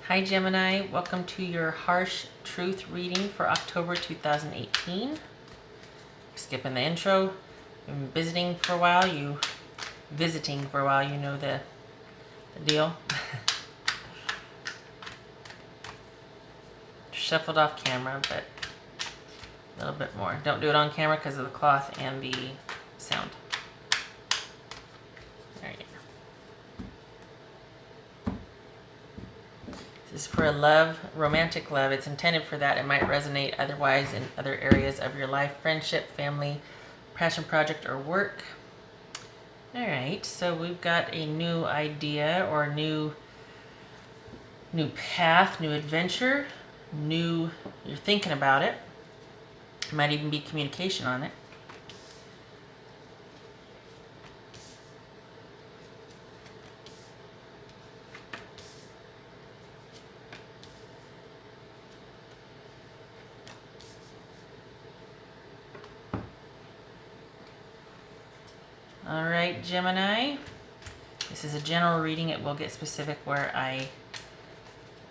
Hi Gemini, welcome to your harsh truth reading for October 2018. Skipping the intro. You've been visiting for a while, you know the deal. Shuffled off camera, but a little bit more. Don't do it on camera because of the cloth and the sound. There you go. This is for a love, romantic love. It's intended for that. It might resonate otherwise in other areas of your life, friendship, family, passion project, or work. All right, so we've got a new idea or new path, new adventure, you're thinking about it. Might even be communication on it. All right, Gemini. This is a general reading. It will get specific where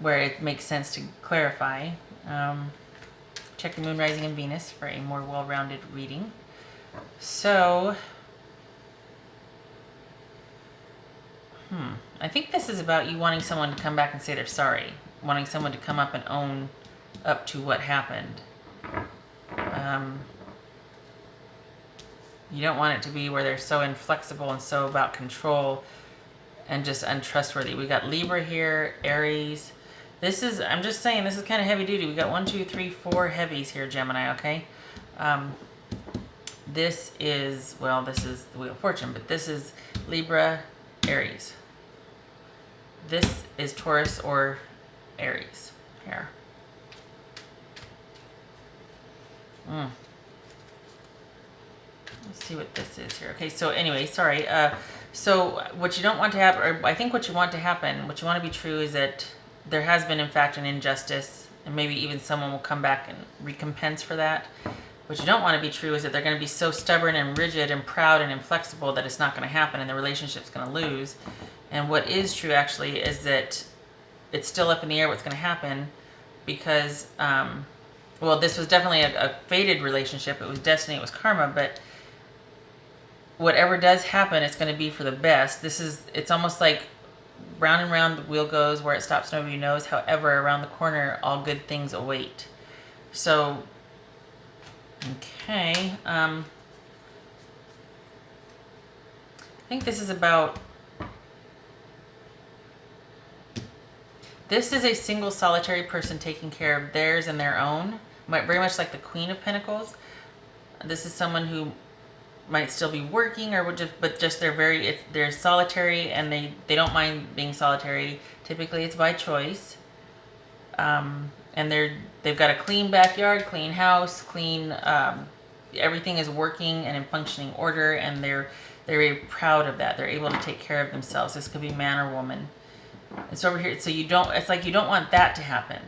it makes sense to clarify. Check your moon, rising, and Venus for a more well-rounded reading. So, I think this is about you wanting someone to come back and say they're sorry. Wanting someone to come up and own up to what happened. You don't want it to be where they're so inflexible and so about control and just untrustworthy. We got Libra here, Aries. I'm just saying, this is kind of heavy duty. We got 1, 2, 3, 4 heavies here, Gemini, okay? This is the Wheel of Fortune, but this is Libra, Aries. This is Taurus or Aries here. Let's see what this is here. Okay, so anyway, sorry. So what you don't want to happen, or I think what you want to happen, what you want to be true is that there has been, in fact, an injustice, and maybe even someone will come back and recompense for that. What you don't want to be true is that they're going to be so stubborn and rigid and proud and inflexible that it's not going to happen and the relationship's going to lose. And what is true, actually, is that it's still up in the air what's going to happen because, this was definitely a fated relationship. It was destiny, it was karma, but whatever does happen, it's going to be for the best. It's almost like round and round the wheel goes, where it stops nobody knows. However, around the corner, all good things await. So, okay. I think this is a single solitary person taking care of theirs and their own. Very much like the Queen of Pentacles. This is someone who might still be working but they're solitary and they don't mind being solitary. Typically it's by choice. And they've got a clean backyard, clean house, clean, everything is working and in functioning order, and they're very proud of that. They're able to take care of themselves. This could be man or woman. It's over here. So you don't want that to happen.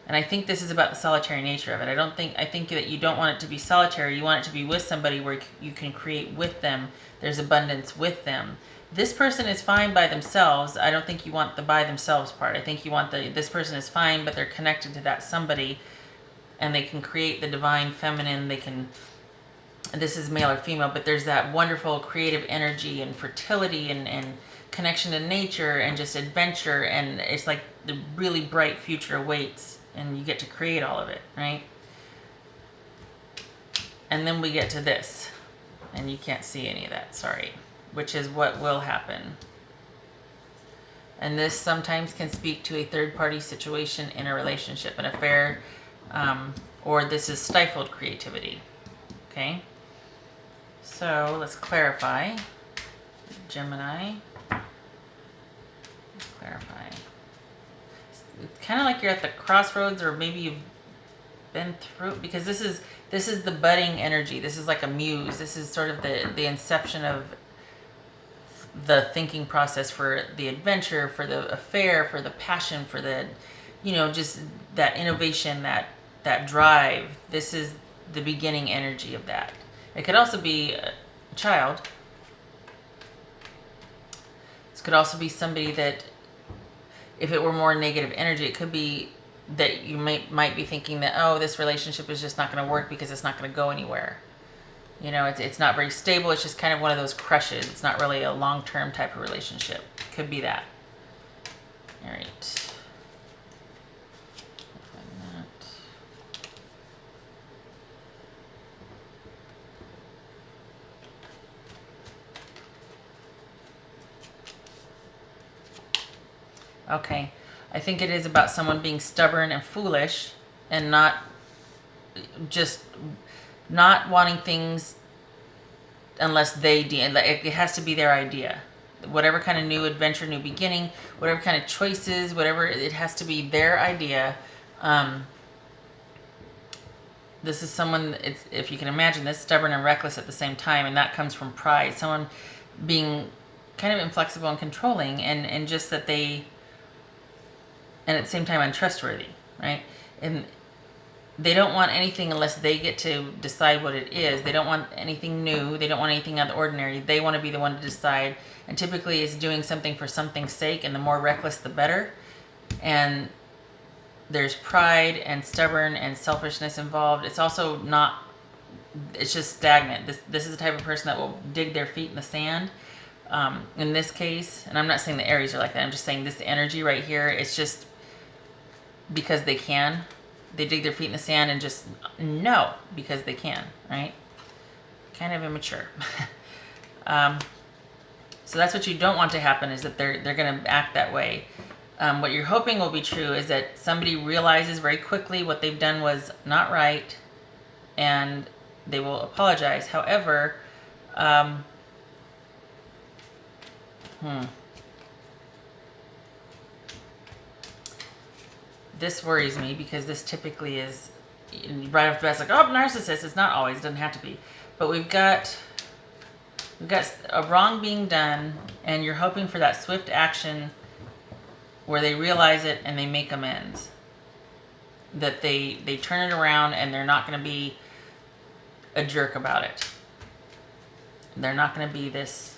And I think this is about the solitary nature of it. I think that you don't want it to be solitary. You want it to be with somebody where you can create with them. There's abundance with them. This person is fine by themselves. I don't think you want the by themselves part. I think you want this person is fine, but they're connected to that somebody, and they can create the divine feminine. This is male or female, but there's that wonderful creative energy and fertility and connection to nature and just adventure, and it's like the really bright future awaits. And you get to create all of it, right? And then we get to this. And you can't see any of that, sorry. Which is what will happen. And this sometimes can speak to a third-party situation in a relationship, an affair, or this is stifled creativity, okay? So let's clarify. Gemini. Let's clarify. It's kind of like you're at the crossroads, or maybe you've been through, because this is the budding energy. This is like a muse. This is sort of the inception of the thinking process for the adventure, for the affair, for the passion, for the, just that innovation, that drive. This is the beginning energy of that. It could also be a child. This could also be somebody that if it were more negative energy, it could be that you might be thinking that, oh, this relationship is just not going to work because it's not going to go anywhere. You know, it's not very stable. It's just kind of one of those crushes. It's not really a long-term type of relationship. Could be that. All right. Okay, I think it is about someone being stubborn and foolish and not wanting things unless they it has to be their idea. Whatever kind of new adventure, new beginning, whatever kind of choices, whatever, it has to be their idea. This is someone, if you can imagine this, stubborn and reckless at the same time, and that comes from pride. Someone being kind of inflexible and controlling, and just that they, and at the same time untrustworthy, right? And they don't want anything unless they get to decide what it is. They don't want anything new. They don't want anything out of the ordinary. They want to be the one to decide. And typically it's doing something for something's sake, and the more reckless, the better. And there's pride and stubborn and selfishness involved. It's also not, it's just stagnant. This is the type of person that will dig their feet in the sand. In this case, and I'm not saying the Aries are like that. I'm just saying this energy right here, it's just because they can. They dig their feet in the sand and just no, because they can, right? Kind of immature. So that's what you don't want to happen, is that they're going to act that way. What you're hoping will be true is that somebody realizes very quickly what they've done was not right, and they will apologize. However, this worries me, because this typically is right off the bat, it's like, oh, narcissist. It's not always, it doesn't have to be, but we've got a wrong being done, and you're hoping for that swift action where they realize it and they make amends, that they turn it around, and they're not going to be a jerk about it. They're not going to be this,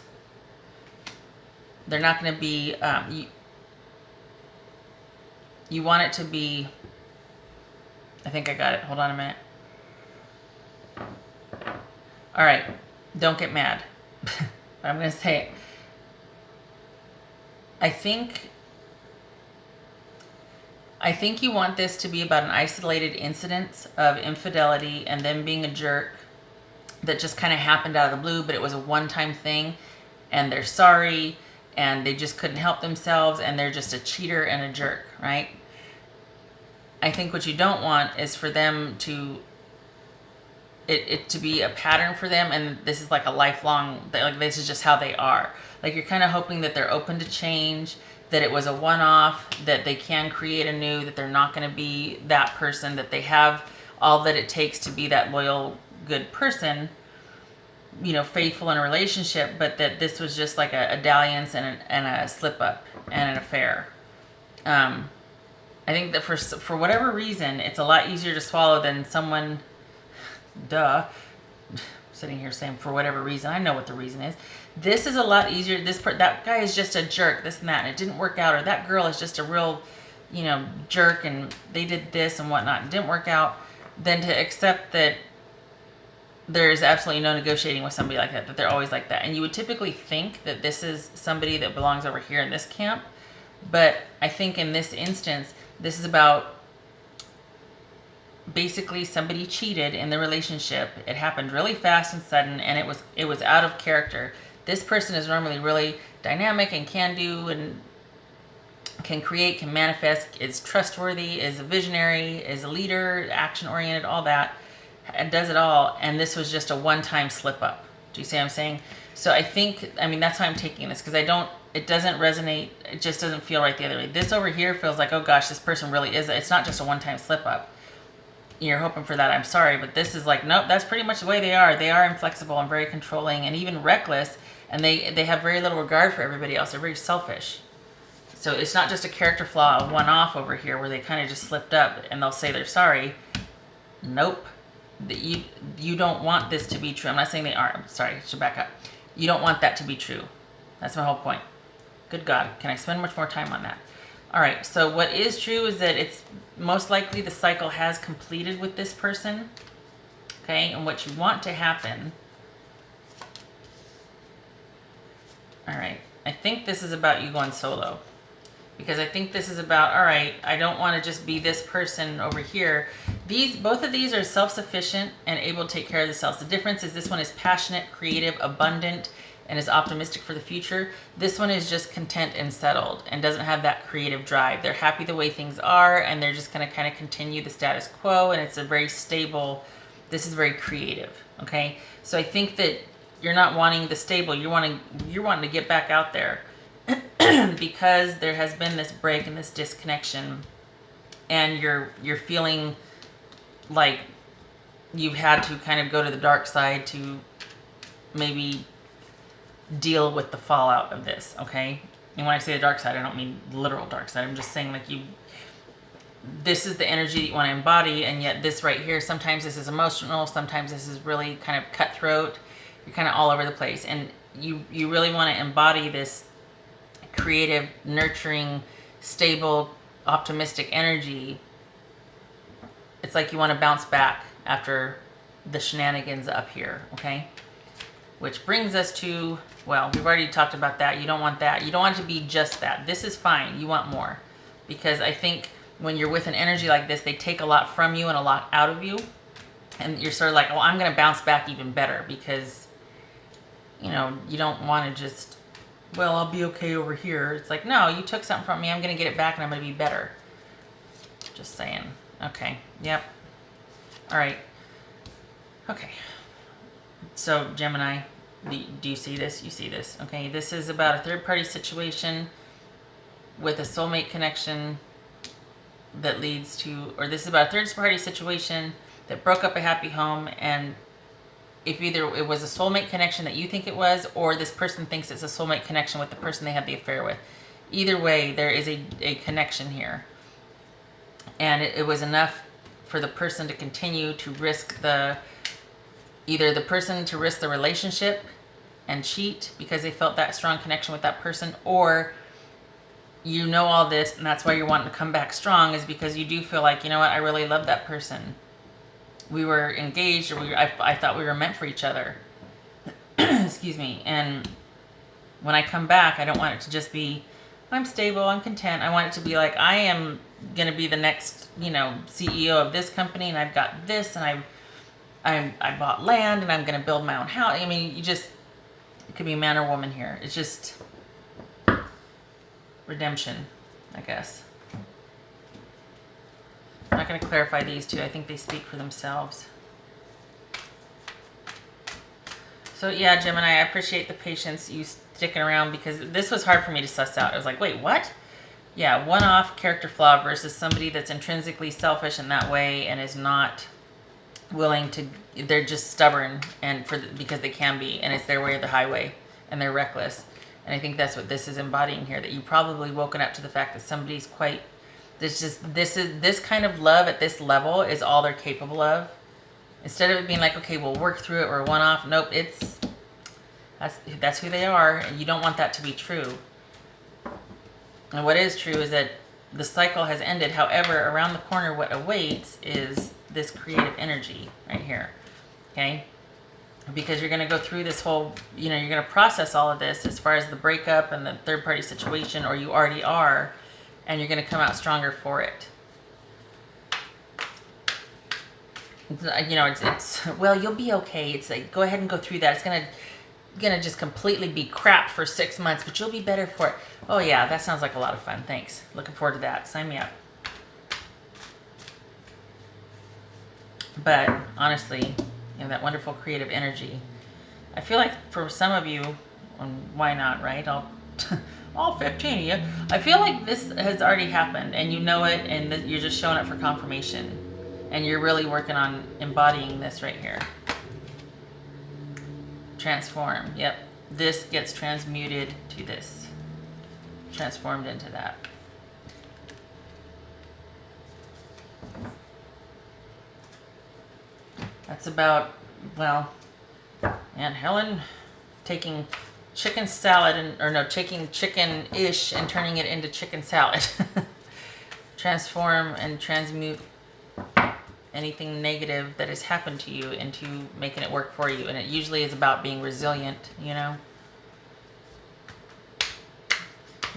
they're not going to be, you want it to be, I think I got it. Hold on a minute. All right. Don't get mad. I'm going to say it. I think you want this to be about an isolated incident of infidelity and them being a jerk that just kind of happened out of the blue, but it was a one-time thing, and they're sorry, and they just couldn't help themselves, and they're just a cheater and a jerk, right? I think what you don't want is for them to, it to be a pattern for them, and this is like a lifelong, like this is just how they are. Like you're kind of hoping that they're open to change, that it was a one-off, that they can create anew, that they're not going to be that person, that they have all that it takes to be that loyal, good person, you know, faithful in a relationship, but that this was just like a dalliance and a slip-up and an affair. I think that for whatever reason, it's a lot easier to swallow than someone, sitting here saying for whatever reason. I know what the reason is. This is a lot easier. That guy is just a jerk, this and that, and it didn't work out. Or that girl is just a real, you know, jerk, and they did this and whatnot, and didn't work out. Than to accept that there's absolutely no negotiating with somebody like that, that they're always like that. And you would typically think that this is somebody that belongs over here in this camp. But I think in this instance, this is about basically somebody cheated in the relationship. It happened really fast and sudden, and it was out of character. This person is normally really dynamic and can do and can create, can manifest, is trustworthy, is a visionary, is a leader, action-oriented, all that, and does it all. And this was just a one-time slip-up. Do you see what I'm saying? So I think, I mean, that's how I'm taking this, because it doesn't resonate. It just doesn't feel right the other way. This over here feels like, oh gosh, this person really is, it's not just a one-time slip-up. You're hoping for that, I'm sorry, but this is like, nope, that's pretty much the way they are. They are inflexible and very controlling and even reckless, and they have very little regard for everybody else. They're very selfish. So it's not just a character flaw, a one-off over here where they kind of just slipped up and they'll say they're sorry. Nope. You don't want this to be true. I'm not saying they are. I'm sorry, I should back up. You don't want that to be true. That's my whole point. Good God, can I spend much more time on that? All right, so what is true is that it's most likely the cycle has completed with this person. Okay, and what you want to happen. All right, I think this is about you going solo. Because I think this is about, all right, I don't want to just be this person over here. Both of these are self-sufficient and able to take care of themselves. The difference is this one is passionate, creative, abundant, and is optimistic for the future. This one is just content and settled and doesn't have that creative drive. They're happy the way things are, and they're just going to kind of continue the status quo, and it's a very stable, this is very creative, okay? So I think that you're not wanting the stable, you're wanting to get back out there. Because there has been this break and this disconnection, and you're feeling like you've had to kind of go to the dark side to maybe deal with the fallout of this, okay? And when I say the dark side, I don't mean literal dark side. I'm just saying, like, this is the energy that you want to embody, and yet this right here, sometimes this is emotional, sometimes this is really kind of cutthroat. You're kind of all over the place, and you really want to embody this creative, nurturing, stable, optimistic energy. It's like you want to bounce back after the shenanigans up here, okay? Which brings us to, well, we've already talked about that. You don't want that. You don't want it to be just that. This is fine. You want more. Because I think when you're with an energy like this, they take a lot from you and a lot out of you. And you're sort of like, oh, I'm going to bounce back even better because, you know, you don't want to just, well, I'll be okay over here. It's like, no, you took something from me. I'm going to get it back and I'm going to be better. Just saying. Okay. Yep. All right. Okay. So, Gemini, do you see this? You see this. Okay. This is about a third-party situation with a soulmate connection that leads to, or this is about a third-party situation that broke up a happy home, and if either it was a soulmate connection that you think it was, or this person thinks it's a soulmate connection with the person they had the affair with. Either way, there is a connection here. And it was enough for the person to continue to risk either the person to risk the relationship and cheat because they felt that strong connection with that person, or you know all this and that's why you're wanting to come back strong, is because you do feel like, you know what, I really love that person. We were engaged, or I thought we were meant for each other. Excuse me. And when I come back, I don't want it to just be, I'm stable, I'm content. I want it to be like, I am going to be the next, you know, CEO of this company, and I've got this, and I bought land, and I'm going to build my own house. I mean, it could be man or woman here. It's just redemption, I guess. I'm not going to clarify these two. I think they speak for themselves. So yeah, Gemini, I appreciate the patience, you sticking around, because this was hard for me to suss out. I was like, wait, what? Yeah, one-off character flaw versus somebody that's intrinsically selfish in that way and is not willing to, they're just stubborn and because they can be, and it's their way or the highway, and they're reckless. And I think that's what this is embodying here, that you've probably woken up to the fact that somebody's quite, this kind of love at this level is all they're capable of. Instead of it being like, okay, we'll work through it, or one off. Nope, that's who they are, and you don't want that to be true. And what is true is that the cycle has ended. However, around the corner, what awaits is this creative energy right here. Okay? Because you're going to go through this whole, you're going to process all of this as far as the breakup and the third party situation, or you already are, and you're going to come out stronger for it. It's well, you'll be okay. It's like, go ahead and go through that. It's going to just completely be crap for 6 months, but you'll be better for it. Oh yeah, that sounds like a lot of fun. Thanks. Looking forward to that. Sign me up. But honestly, that wonderful creative energy. I feel like for some of you, why not, right? All 15 of you. I feel like this has already happened, and you know it, and you're just showing up for confirmation. And you're really working on embodying this right here. Transform. Yep. This gets transmuted to this. Transformed into that. That's about, well, Aunt Helen chicken salad or no, chicken-ish and turning it into chicken salad. Transform and transmute anything negative that has happened to you into making it work for you. And it usually is about being resilient, you know.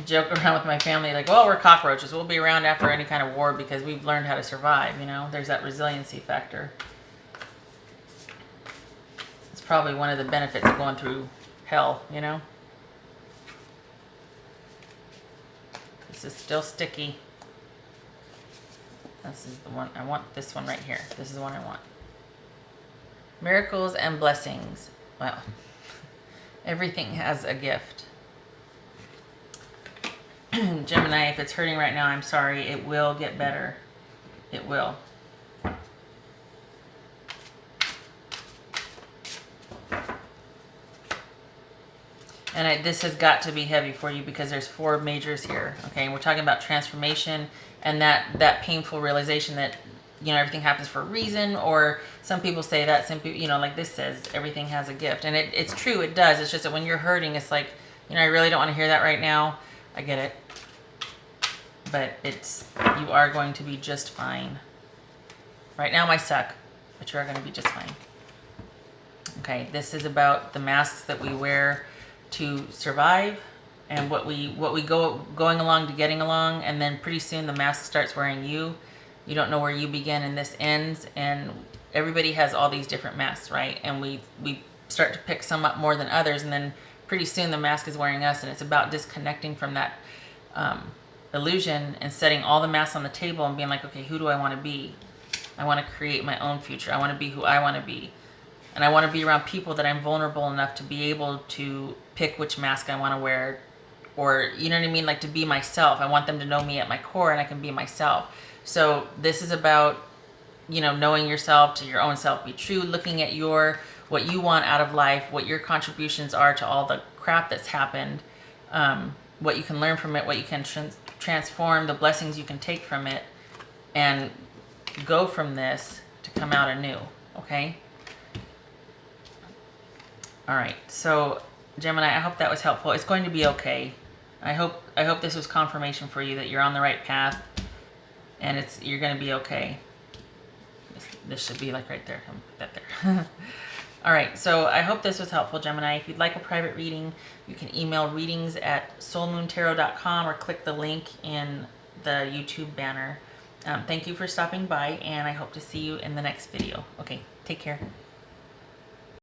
Joke around with my family like, well, we're cockroaches. We'll be around after any kind of war because we've learned how to survive, you know. There's that resiliency factor. It's probably one of the benefits of going through hell, you know. This is still sticky. This is the one. I want this one right here. This is the one I want. Miracles and blessings. Well, everything has a gift. Gemini, if it's hurting right now, I'm sorry. It will get better. It will. And this has got to be heavy for you because there's 4 majors here. Okay, and we're talking about transformation and that painful realization that, you know, everything happens for a reason. Or some people say that, some people, you know, like this says, everything has a gift. And it's true, it does. It's just that when you're hurting, it's like, you know, I really don't want to hear that right now. I get it. But you are going to be just fine. Right now might suck, but you are going to be just fine. Okay, this is about the masks that we wear to survive and what we going along to getting along, and then pretty soon the mask starts wearing you. You don't know where you begin and this ends, and everybody has all these different masks, right? And we start to pick some up more than others, and then pretty soon the mask is wearing us, and it's about disconnecting from that illusion and setting all the masks on the table and being like, okay, who do I want to be? I want to create my own future. I want to be who I want to be. And I want to be around people that I'm vulnerable enough to be able to pick which mask I want to wear. Or, you know what I mean? Like, to be myself. I want them to know me at my core, and I can be myself. So this is about, you know, knowing yourself, to your own self be true, looking at what you want out of life, what your contributions are to all the crap that's happened, what you can learn from it, what you can transform, the blessings you can take from it, and go from this to come out anew. Okay? All right. So, Gemini, I hope that was helpful. It's going to be okay. I hope this was confirmation for you that you're on the right path, and you're going to be okay. This should be like right there. I'm gonna put that there. All right. So I hope this was helpful, Gemini. If you'd like a private reading, you can email readings@soulmoontarot.com or click the link in the YouTube banner. Thank you for stopping by, and I hope to see you in the next video. Okay. Take care.